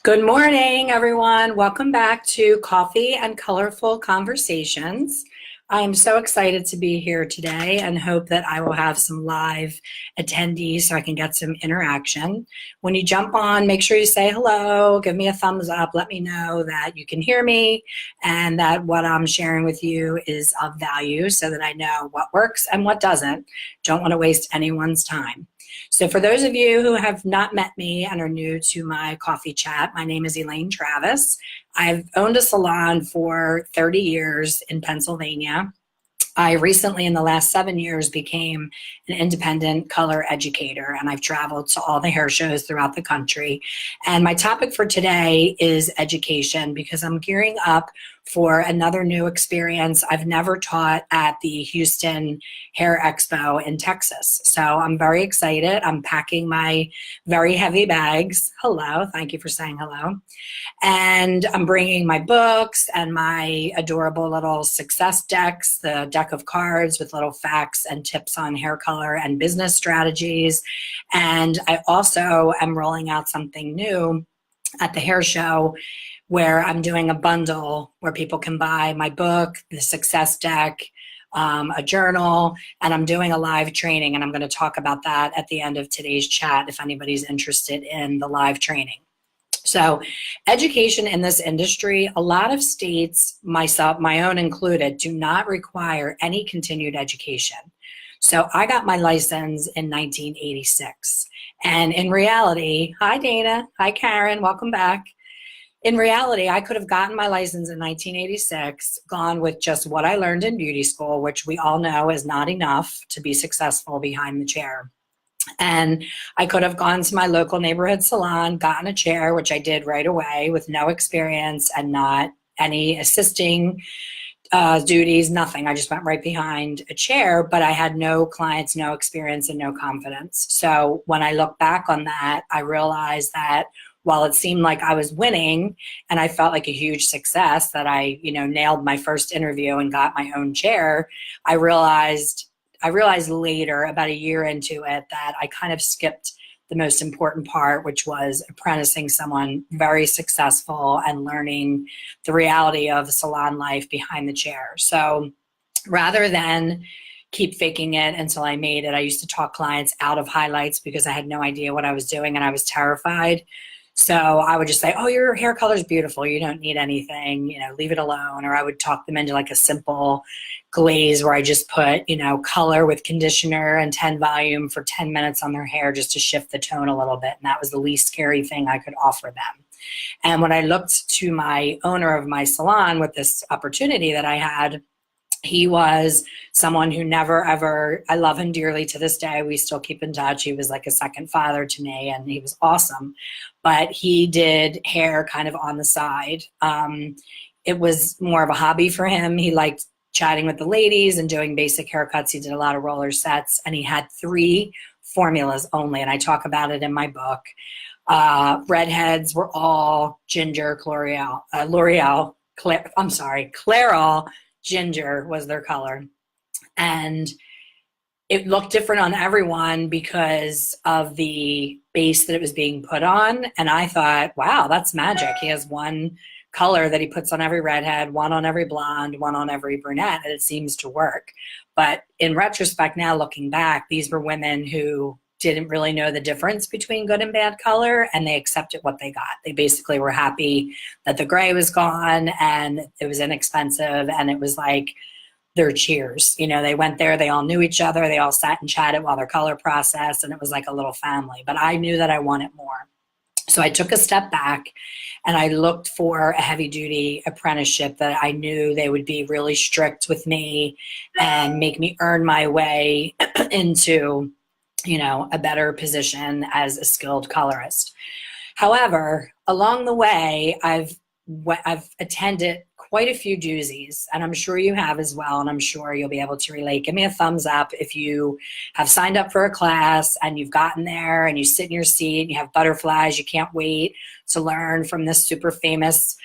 Good morning, everyone. Welcome back to Coffee and Colorful Conversations. I am so excited to be here today and hope that I will have some live attendees so I can get some interaction. When you jump on, make sure you say hello, give me a thumbs up, let me know that you can hear me and that what I'm sharing with you is of value so that I know what works and what doesn't. Don't want to waste anyone's time. So for those of you who have not met me and are new to my coffee chat, my name is Elaine Travis. I've owned a salon for 30 years in Pennsylvania. I recently, in the last 7 years, became an independent color educator, and I've traveled to all the hair shows throughout the country. And my topic for today is education because I'm gearing up for another new experience. I've never taught at the Houston Hair Expo in Texas. So I'm very excited. I'm packing my very heavy bags. Hello, thank you for saying hello. And I'm bringing my books and my adorable little success decks, the deck of cards with little facts and tips on hair color and business strategies. And I also am rolling out something new at the hair show where I'm doing a bundle where people can buy my book, the success deck, a journal, and I'm doing a live training. And I'm going to talk about that at the end of today's chat if anybody's interested in the live training. So education in this industry, a lot of states, myself, my own included, do not require any continued education. So I got my license in 1986. And in reality, hi Dana, hi Karen, welcome back. In reality, I could have gotten my license in 1986, gone with just what I learned in beauty school, which we all know is not enough to be successful behind the chair. And I could have gone to my local neighborhood salon, gotten a chair, which I did right away with no experience and not any assisting duties, nothing. I just went right behind a chair, but I had no clients, no experience, and no confidence. So when I look back on that, I realized that while it seemed like I was winning and I felt like a huge success that I, nailed my first interview and got my own chair, I realized later, about a year into it, that I kind of skipped the most important part, which was apprenticing someone very successful and learning the reality of salon life behind the chair. So rather than keep faking it until I made it, I used to talk clients out of highlights because I had no idea what I was doing and I was terrified. So I would just say, oh, your hair color is beautiful. You don't need anything, leave it alone. Or I would talk them into like a simple glaze where I just put, color with conditioner and 10 volume for 10 minutes on their hair just to shift the tone a little bit. And that was the least scary thing I could offer them. And when I looked to my owner of my salon with this opportunity that I had, he was someone who never ever, I love him dearly to this day. We still keep in touch. He was like a second father to me and he was awesome. But he did hair kind of on the side. It was more of a hobby for him. He liked chatting with the ladies and doing basic haircuts. He did a lot of roller sets and he had 3 formulas only. And I talk about it in my book. Redheads were all ginger, L'Oreal, Clairol, ginger was their color. And it looked different on everyone because of the base that it was being put on. And I thought, wow, that's magic. He has one color that he puts on every redhead, one on every blonde, one on every brunette, and it seems to work. But in retrospect now, looking back, these were women who didn't really know the difference between good and bad color, and they accepted what they got. They basically were happy that the gray was gone and it was inexpensive, and it was like their cheers. They went there, they all knew each other, they all sat and chatted while their color processed, and it was like a little family. But I knew that I wanted more. So I took a step back and I looked for a heavy duty apprenticeship that I knew they would be really strict with me and make me earn my way into a better position as a skilled colorist. However, along the way, I've attended quite a few doozies, and I'm sure you have as well, and I'm sure you'll be able to relate. Give me a thumbs up if you have signed up for a class and you've gotten there and you sit in your seat and you have butterflies, you can't wait to learn from this super famous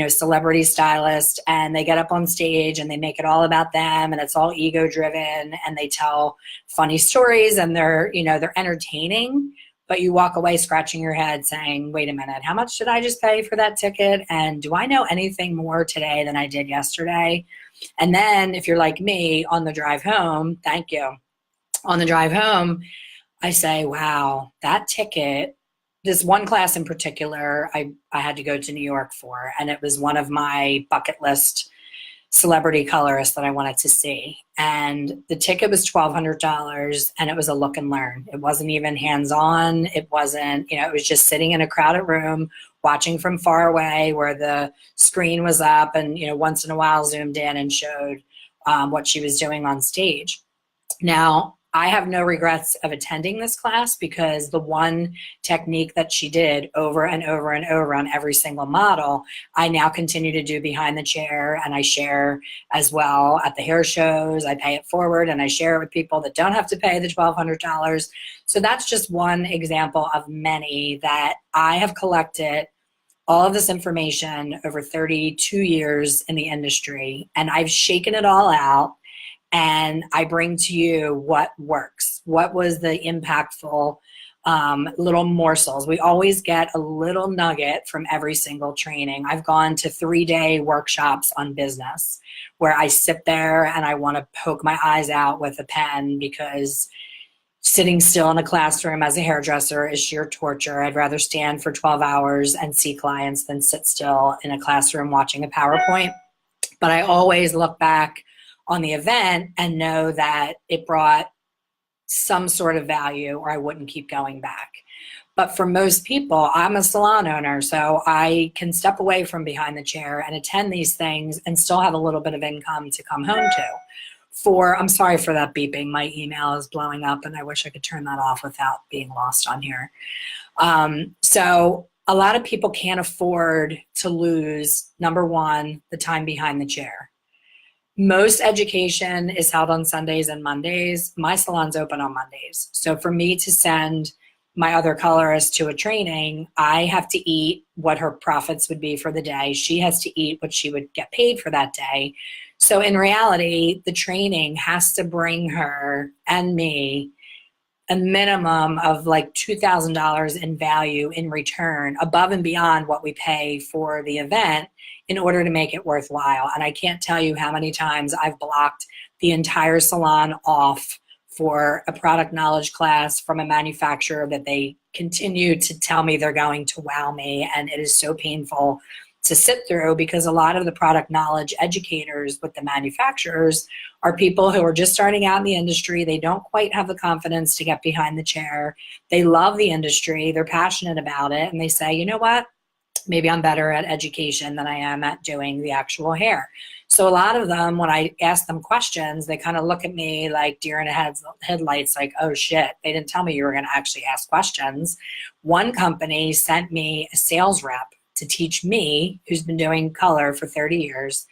celebrity stylist, and they get up on stage and they make it all about them and it's all ego driven and they tell funny stories and they're entertaining, but you walk away scratching your head saying, wait a minute, how much did I just pay for that ticket? And do I know anything more today than I did yesterday? And then if you're like me on the drive home, thank you. On the drive home, I say, wow, that ticket, this one class in particular, I had to go to New York for, and it was one of my bucket list celebrity colorists that I wanted to see. And the ticket was $1,200, and it was a look and learn. It wasn't even hands-on. It wasn't, it was just sitting in a crowded room, watching from far away where the screen was up and, once in a while zoomed in and showed what she was doing on stage. Now, I have no regrets of attending this class because the one technique that she did over and over and over on every single model, I now continue to do behind the chair, and I share as well at the hair shows. I pay it forward and I share it with people that don't have to pay the $1,200. So that's just one example of many that I have collected all of this information over 32 years in the industry, and I've shaken it all out. And I bring to you what works. What was the impactful little morsels? We always get a little nugget from every single training. I've gone to 3-day workshops on business where I sit there and I want to poke my eyes out with a pen because sitting still in a classroom as a hairdresser is sheer torture. I'd rather stand for 12 hours and see clients than sit still in a classroom watching a PowerPoint. But I always look back on the event and know that it brought some sort of value or I wouldn't keep going back. But for most people, I'm a salon owner, so I can step away from behind the chair and attend these things and still have a little bit of income to come home to. I'm sorry for that beeping. My email is blowing up and I wish I could turn that off without being lost on here. So a lot of people can't afford to lose, number one, the time behind the chair. Most education is held on Sundays and Mondays. My salon's open on Mondays. So for me to send my other colorist to a training, I have to eat what her profits would be for the day. She has to eat what she would get paid for that day. So in reality, the training has to bring her and me a minimum of like $2,000 in value in return, above and beyond what we pay for the event, in order to make it worthwhile. And I can't tell you how many times I've blocked the entire salon off for a product knowledge class from a manufacturer that they continue to tell me they're going to wow me. And it is so painful to sit through because a lot of the product knowledge educators with the manufacturers are people who are just starting out in the industry. They don't quite have the confidence to get behind the chair. They love the industry. They're passionate about it. And they say, you know what? Maybe I'm better at education than I am at doing the actual hair. So a lot of them, when I ask them questions, they kind of look at me like deer in the headlights, like, oh shit, they didn't tell me you were going to actually ask questions. One company sent me a sales rep to teach me, who's been doing color for 30 years.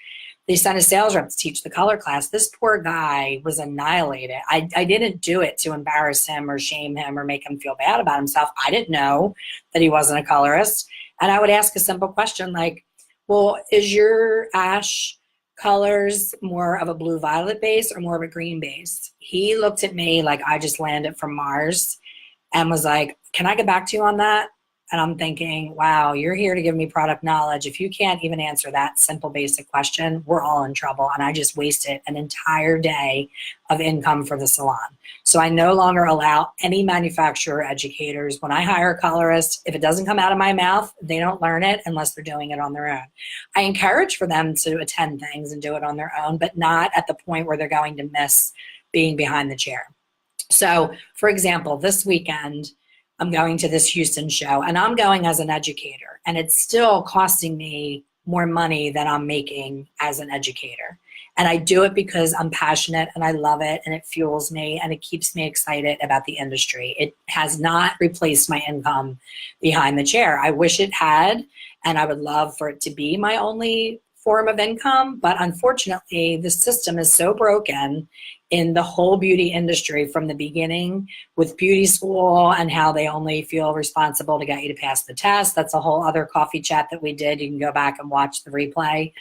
They sent a sales rep to teach the color class. This poor guy was annihilated. I didn't do it to embarrass him or shame him or make him feel bad about himself. I didn't know that he wasn't a colorist. And I would ask a simple question like, well, is your ash colors more of a blue violet base or more of a green base? He looked at me like I just landed from Mars and was like, can I get back to you on that? And I'm thinking, wow, you're here to give me product knowledge. If you can't even answer that simple, basic question, we're all in trouble. And I just wasted an entire day of income for the salon. So I no longer allow any manufacturer educators. When I hire a colorist, if it doesn't come out of my mouth, they don't learn it unless they're doing it on their own. I encourage for them to attend things and do it on their own, but not at the point where they're going to miss being behind the chair. So for example, this weekend, I'm going to this Houston show and I'm going as an educator, and it's still costing me more money than I'm making as an educator. And I do it because I'm passionate and I love it and it fuels me and it keeps me excited about the industry. It has not replaced my income behind the chair. I wish it had, and I would love for it to be my only form of income, but unfortunately the system is so broken in the whole beauty industry from the beginning with beauty school and how they only feel responsible to get you to pass the test. That's a whole other coffee chat that we did. You can go back and watch the replay.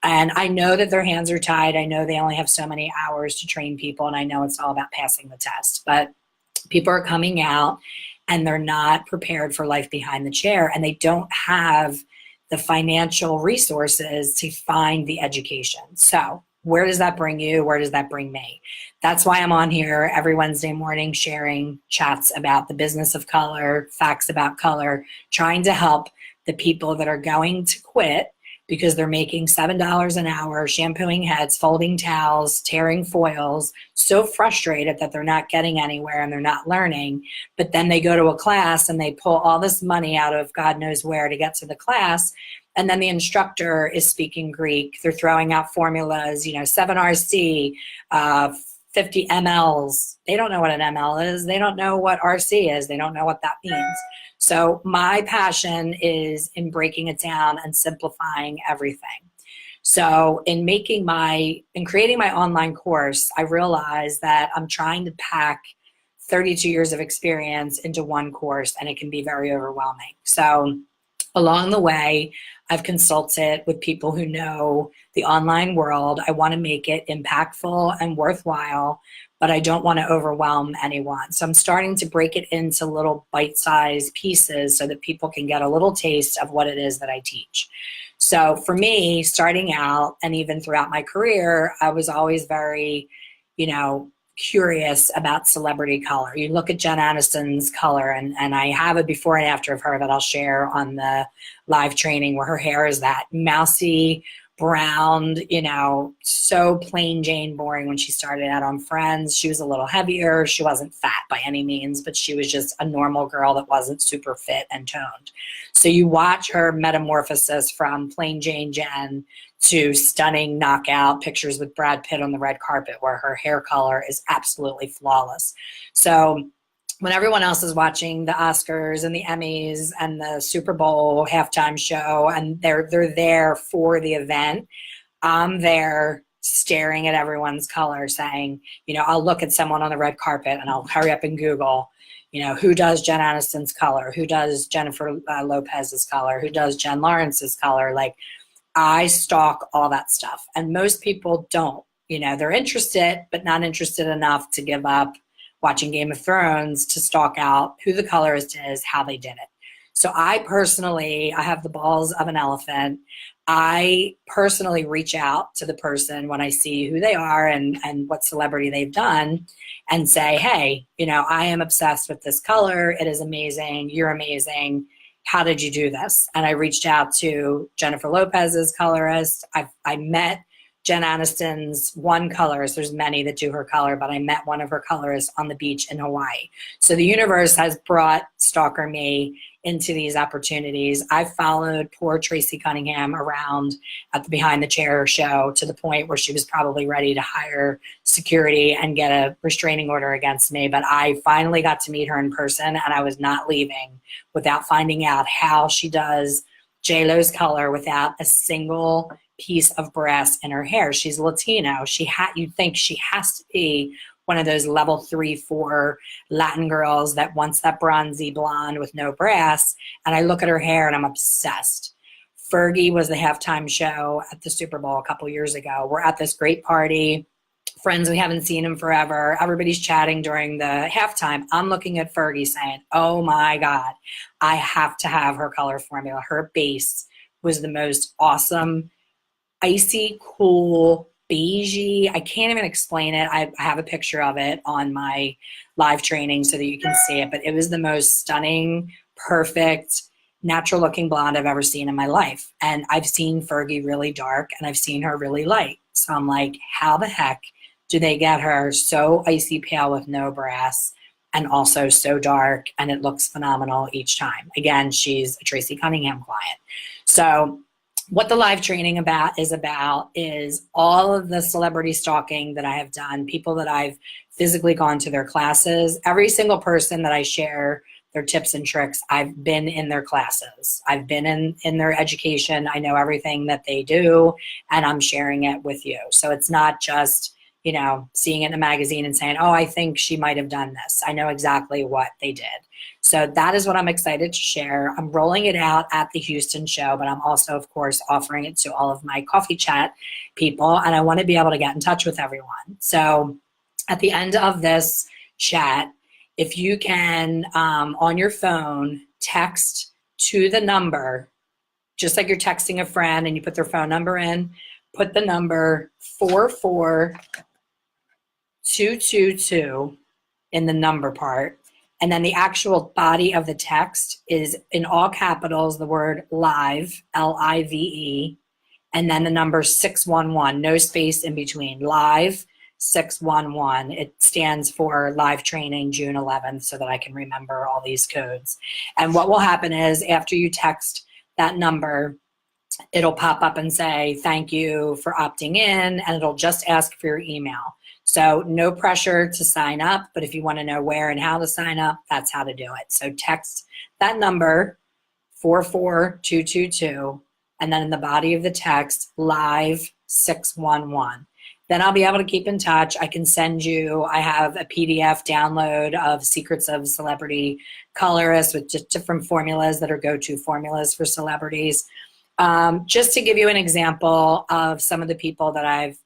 And I know that their hands are tied. I know they only have so many hours to train people, and I know it's all about passing the test. But people are coming out and they're not prepared for life behind the chair, and they don't have the financial resources to find the education. So where does that bring you? Where does that bring me? That's why I'm on here every Wednesday morning sharing chats about the business of color, facts about color, trying to help the people that are going to quit because they're making $7 an hour, shampooing heads, folding towels, tearing foils, so frustrated that they're not getting anywhere and they're not learning. But then they go to a class and they pull all this money out of God knows where to get to the class. And then the instructor is speaking Greek. They're throwing out formulas, 7RC, 50 mLs. They don't know what an ml is. They don't know what RC is. They don't know what that means. So my passion is in breaking it down and simplifying everything. So in creating my online course, I realized that I'm trying to pack 32 years of experience into one course, and it can be very overwhelming. So along the way, I've consulted with people who know the online world. I want to make it impactful and worthwhile, but I don't want to overwhelm anyone. So I'm starting to break it into little bite-sized pieces so that people can get a little taste of what it is that I teach. So for me, starting out and even throughout my career, I was always very, curious about celebrity color. You look at Jen Aniston's color, and I have a before and after of her that I'll share on the live training, where her hair is that mousy, brown, so plain Jane boring when she started out on Friends. She was a little heavier. She wasn't fat by any means, but she was just a normal girl that wasn't super fit and toned. So you watch her metamorphosis from plain Jane Jen to stunning knockout pictures with Brad Pitt on the red carpet, where her hair color is absolutely flawless. So when everyone else is watching the Oscars and the Emmys and the Super Bowl halftime show, and they're there for the event, I'm there staring at everyone's color saying, I'll look at someone on the red carpet and I'll hurry up and Google, who does Jen Aniston's color? Who does Jennifer Lopez's color? Who does Jen Lawrence's color? Like, I stalk all that stuff, and most people don't. They're interested, but not interested enough to give up watching Game of Thrones to stalk out who the colorist is, how they did it. So I have the balls of an elephant. I personally reach out to the person when I see who they are and what celebrity they've done, and say, hey, I am obsessed with this color. It is amazing. You're amazing. How did you do this? And I reached out to Jennifer Lopez's colorist. I met Jen Aniston's one colorist. There's many that do her color, but I met one of her colorists on the beach in Hawaii. So the universe has brought Stalker Me into these opportunities. I followed poor Tracy Cunningham around at the Behind the Chair show to the point where she was probably ready to hire security and get a restraining order against me. But I finally got to meet her in person, and I was not leaving without finding out how she does J-Lo's color without a single piece of brass in her hair. She's Latino. You'd think she has to be one of those level 3, 4 Latin girls that wants that bronzy blonde with no brass. And I look at her hair and I'm obsessed. Fergie was the halftime show at the Super Bowl a couple years ago. We're at this great party. Friends, we haven't seen him forever. Everybody's chatting during the halftime. I'm looking at Fergie saying, oh my God, I have to have her color formula. Her base was the most awesome, icy, cool, beigey. I can't even explain it. I have a picture of it on my live training so that you can see it, but it was the most stunning, perfect, natural looking blonde I've ever seen in my life. And I've seen Fergie really dark and I've seen her really light. So I'm like, how the heck do they get her so icy pale with no brass and also so dark, and it looks phenomenal each time? Again, she's a Tracy Cunningham client. So what the live training is all of the celebrity stalking that I have done, people that I've physically gone to their classes. Every single person that I share their tips and tricks, I've been in their classes. I've been in their education. I know everything that they do, and I'm sharing it with you. So it's not just, seeing it in a magazine and saying, oh, I think she might have done this. I know exactly what they did. So that is what I'm excited to share. I'm rolling it out at the Houston show, but I'm also, of course, offering it to all of my coffee chat people, and I want to be able to get in touch with everyone. So at the end of this chat, if you can, on your phone, text to the number, just like you're texting a friend and you put their phone number in, put the number 44222 in the number part. And then the actual body of the text is in all capitals, the word live, Live, and then the number 611, no space in between, live 611. It stands for live training June 11th so that I can remember all these codes. And what will happen is after you text that number, it'll pop up and say, thank you for opting in, and it'll just ask for your email. So no pressure to sign up, but if you want to know where and how to sign up, that's how to do it. So text that number, 44222, and then in the body of the text, live 611. Then I'll be able to keep in touch. I can send you, I have a PDF download of Secrets of Celebrity Colorists with just different formulas that are go-to formulas for celebrities. Just to give you an example of some of the people that I've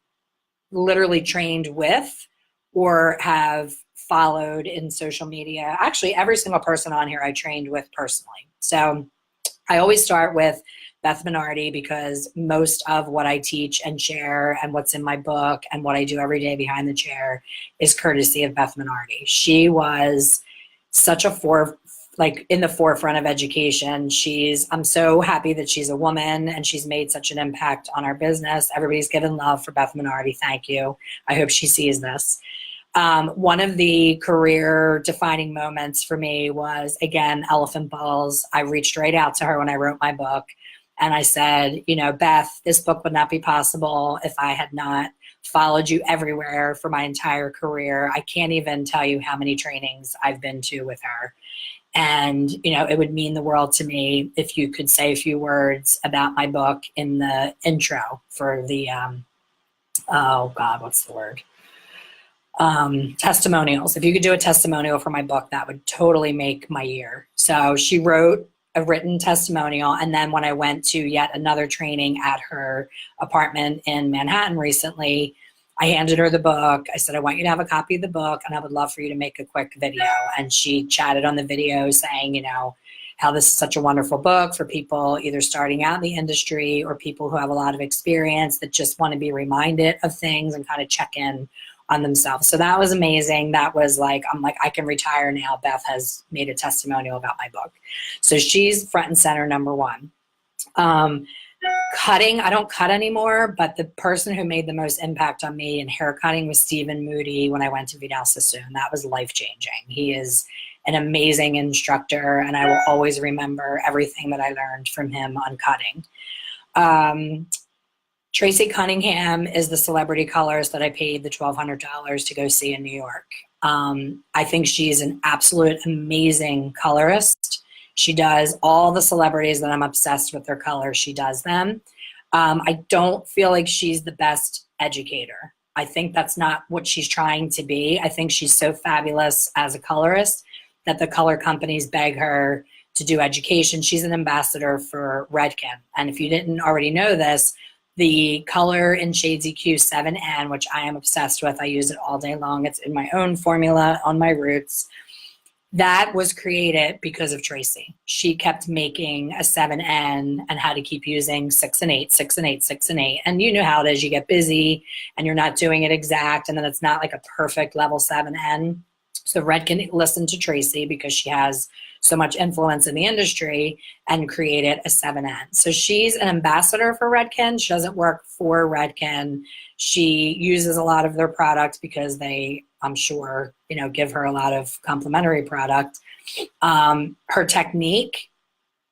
literally trained with or have followed in social media. Actually, every single person on here I trained with personally. So I always start with Beth Minardi because most of what I teach and share and what's in my book and what I do every day behind the chair is courtesy of Beth Minardi. She was such a in the forefront of education. I'm so happy that she's a woman and she's made such an impact on our business. Everybody's given love for Beth Minardi. Thank you. I hope she sees this. One of the career defining moments for me was, again, elephant balls. I reached right out to her when I wrote my book and I said, Beth, this book would not be possible if I had not followed you everywhere for my entire career. I can't even tell you how many trainings I've been to with her. And, it would mean the world to me if you could say a few words about my book in the intro for the, what's the word? Testimonials. If you could do a testimonial for my book, that would totally make my year. So she wrote a written testimonial. And then when I went to yet another training at her apartment in Manhattan recently, I handed her the book. I said, I want you to have a copy of the book and I would love for you to make a quick video. And she chatted on the video saying, how this is such a wonderful book for people either starting out in the industry or people who have a lot of experience that just want to be reminded of things and kind of check in on themselves. So that was amazing. That was I can retire now. Beth has made a testimonial about my book. So she's front and center, number one. Cutting, I don't cut anymore, but the person who made the most impact on me in hair cutting was Stephen Moody when I went to Vidal Sassoon. That was life-changing. He is an amazing instructor, and I will always remember everything that I learned from him on cutting. Tracy Cunningham is the celebrity colorist that I paid the $1,200 to go see in New York. I think she's an absolute amazing colorist. She does all the celebrities that I'm obsessed with their colors. She does them. I don't feel like she's the best educator. I think that's not what she's trying to be. I think she's so fabulous as a colorist that the color companies beg her to do education. She's an ambassador for Redken. And if you didn't already know this, the color in Shades EQ 7N, which I am obsessed with, I use it all day long. It's in my own formula on my roots. That was created because of Tracy. She kept making a 7N and had to keep using 6 and 8, 6 and 8, 6 and 8. And you know how it is. You get busy and you're not doing it exact, and then it's not like a perfect level 7N. So Redken listened to Tracy because she has so much influence in the industry and created a 7N. So she's an ambassador for Redken. She doesn't work for Redken. She uses a lot of their products because they, I'm sure, give her a lot of complimentary product. Her technique,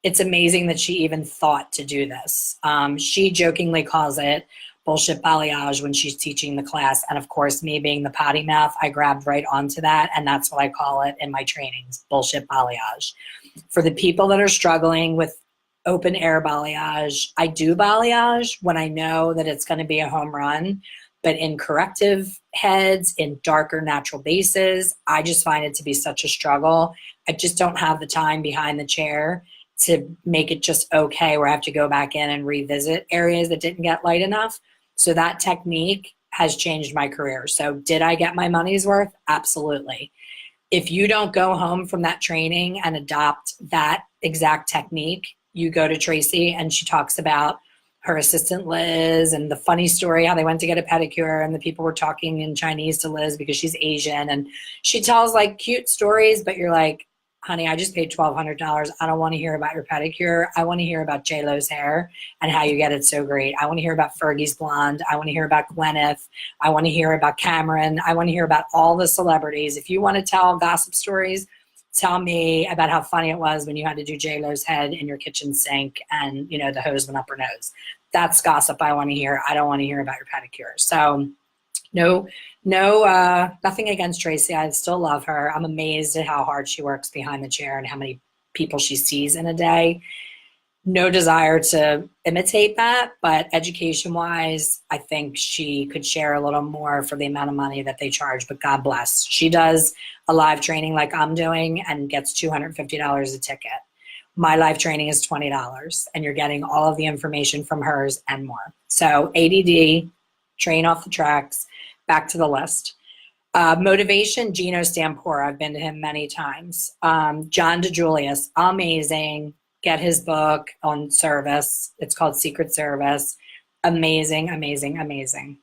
it's amazing that she even thought to do this. She jokingly calls it bullshit balayage when she's teaching the class. And of course, me being the potty mouth, I grabbed right onto that. And that's what I call it in my trainings, bullshit balayage. For the people that are struggling with open air balayage, I do balayage when I know that it's going to be a home run. But in corrective heads, in darker natural bases, I just find it to be such a struggle. I just don't have the time behind the chair to make it just okay where I have to go back in and revisit areas that didn't get light enough. So that technique has changed my career. So did I get my money's worth? Absolutely. If you don't go home from that training and adopt that exact technique, you go to Tracy and she talks about her assistant Liz and the funny story how they went to get a pedicure and the people were talking in Chinese to Liz because she's Asian, and she tells like cute stories, but you're like, honey, I just paid $1,200. I don't want to hear about your pedicure. I want to hear about J-Lo's hair and how you get it so great. I want to hear about Fergie's blonde. I want to hear about Gwyneth. I want to hear about Cameron. I want to hear about all the celebrities. If you want to tell gossip stories, tell me about how funny it was when you had to do J-Lo's head in your kitchen sink and, you know, the hose went up her nose. That's gossip I want to hear. I don't want to hear about your pedicure. So nothing against Tracy. I still love her. I'm amazed at how hard she works behind the chair and how many people she sees in a day. No desire to imitate that, but education-wise, I think she could share a little more for the amount of money that they charge, but God bless. She does a live training like I'm doing and gets $250 a ticket. My live training is $20, and you're getting all of the information from hers and more. So ADD, train off the tracks, back to the list. Motivation, Gino Stampora. I've been to him many times. John DeJulius, amazing. Get his book on service. It's called Secret Service. Amazing, amazing, amazing.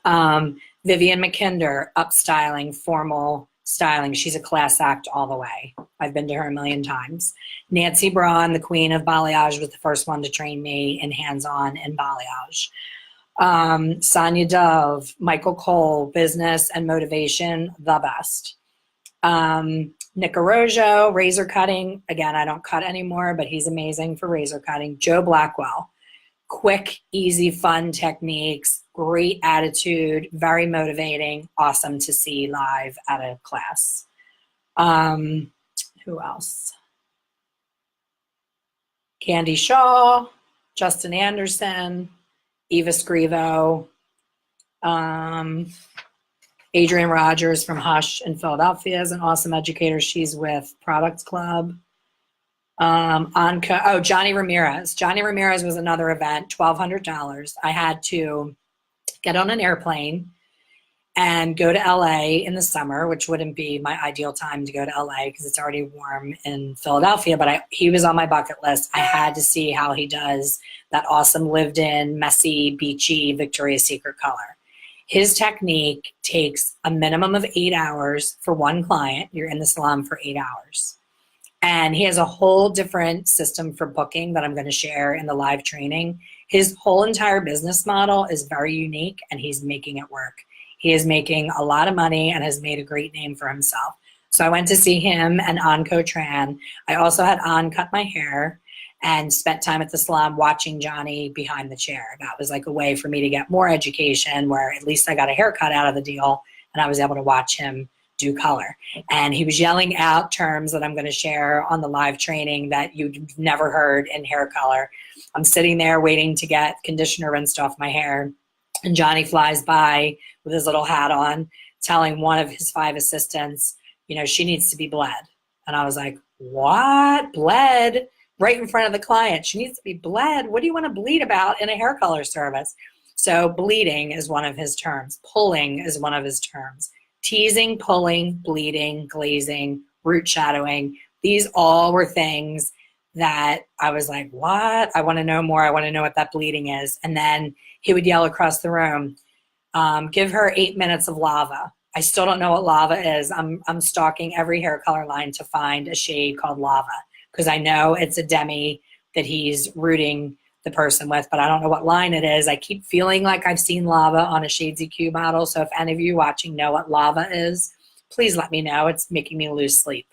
Vivian McKinder, upstyling, formal styling. She's a class act all the way. I've been to her a million times. Nancy Braun, the queen of balayage, was the first one to train me in hands-on in balayage. Sonia Dove, Michael Cole, business and motivation, the best. Nick Arrojo, razor cutting. Again, I don't cut anymore, but he's amazing for razor cutting. Joe Blackwell, quick, easy, fun techniques, great attitude, very motivating, awesome to see live at a class. Who else? Candy Shaw, Justin Anderson, Eva Scrivo, Adrienne Rogers from Hush in Philadelphia is an awesome educator. She's with Product Club. Johnny Ramirez. Johnny Ramirez was another event, $1,200. I had to get on an airplane and go to LA in the summer, which wouldn't be my ideal time to go to LA because it's already warm in Philadelphia, but he was on my bucket list. I had to see how he does that awesome lived-in, messy, beachy Victoria's Secret color. His technique takes a minimum of 8 hours for one client. You're in the salon for 8 hours. And he has a whole different system for booking that I'm going to share in the live training. His whole entire business model is very unique, and he's making it work. He is making a lot of money and has made a great name for himself. So I went to see him and Anko Tran. I also had An cut my hair and spent time at the salon watching Johnny behind the chair. That was like a way for me to get more education, where at least I got a haircut out of the deal and I was able to watch him do color. And he was yelling out terms that I'm going to share on the live training that you've never heard in hair color. I'm sitting there waiting to get conditioner rinsed off my hair, and Johnny flies by with his little hat on, telling one of his 5 assistants, you know, she needs to be bled. And I was like, what? Bled? Right in front of the client. She needs to be bled? What do you want to bleed about in a hair color service? So bleeding is one of his terms. Pulling is one of his terms. Teasing, pulling, bleeding, glazing, root shadowing. These all were things that I was like, what? I want to know more. I want to know what that bleeding is. And then he would yell across the room, give her 8 minutes of lava. I still don't know what lava is. I'm stalking every hair color line to find a shade called lava, because I know it's a demi that he's rooting the person with, but I don't know what line it is. I keep feeling like I've seen lava on a Shades EQ bottle. So if any of you watching know what lava is, please let me know. It's making me lose sleep.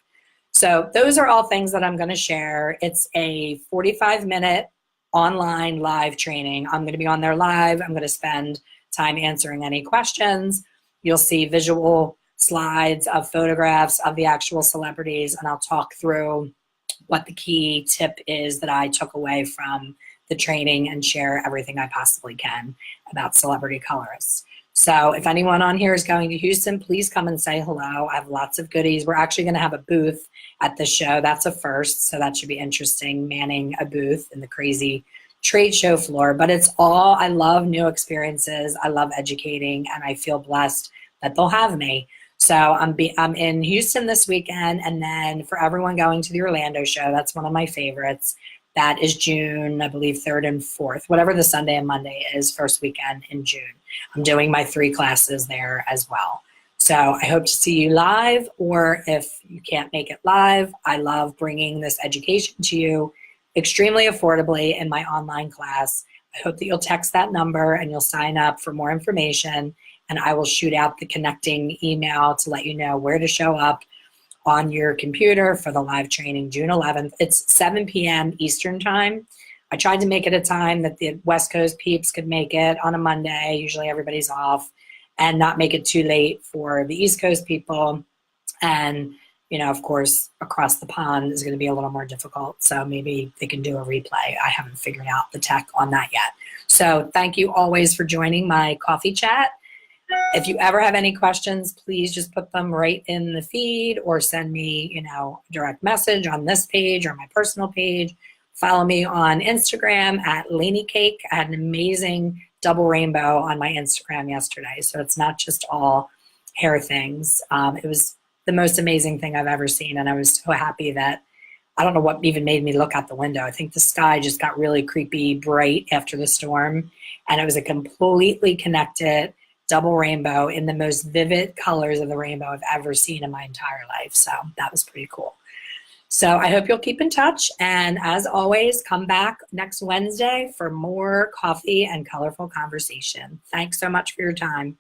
So those are all things that I'm going to share. It's a 45-minute online live training. I'm going to be on there live. I'm going to spend time answering any questions. You'll see visual slides of photographs of the actual celebrities, and I'll talk through what the key tip is that I took away from the training and share everything I possibly can about celebrity colorists. So if anyone on here is going to Houston, please come and say hello. I have lots of goodies. We're actually going to have a booth at the show. That's a first, so that should be interesting, manning a booth in the crazy trade show floor. But it's all, I love new experiences. I love educating, and I feel blessed that they'll have me. So I'm in Houston this weekend, and then for everyone going to the Orlando show, that's one of my favorites. That is June, I believe, 3rd and 4th, whatever the Sunday and Monday is, first weekend in June. I'm doing my 3 classes there as well. So I hope to see you live, or if you can't make it live, I love bringing this education to you extremely affordably in my online class. I hope that you'll text that number and you'll sign up for more information, and I will shoot out the connecting email to let you know where to show up on your computer for the live training June 11th. It's 7 p.m. Eastern time. I tried to make it a time that the West Coast peeps could make it on a Monday. Usually everybody's off, and not make it too late for the East Coast people. And, you know, of course, across the pond is going to be a little more difficult. So maybe they can do a replay. I haven't figured out the tech on that yet. So thank you always for joining my coffee chat. If you ever have any questions, please just put them right in the feed, or send me, you know, a direct message on this page or my personal page. Follow me on Instagram at Laney Cake. I had an amazing double rainbow on my Instagram yesterday. So it's not just all hair things. It was the most amazing thing I've ever seen. And I was so happy that, I don't know what even made me look out the window. I think the sky just got really creepy bright after the storm. And it was a completely connected double rainbow in the most vivid colors of the rainbow I've ever seen in my entire life. So that was pretty cool. So I hope you'll keep in touch. And as always, come back next Wednesday for more coffee and colorful conversation. Thanks so much for your time.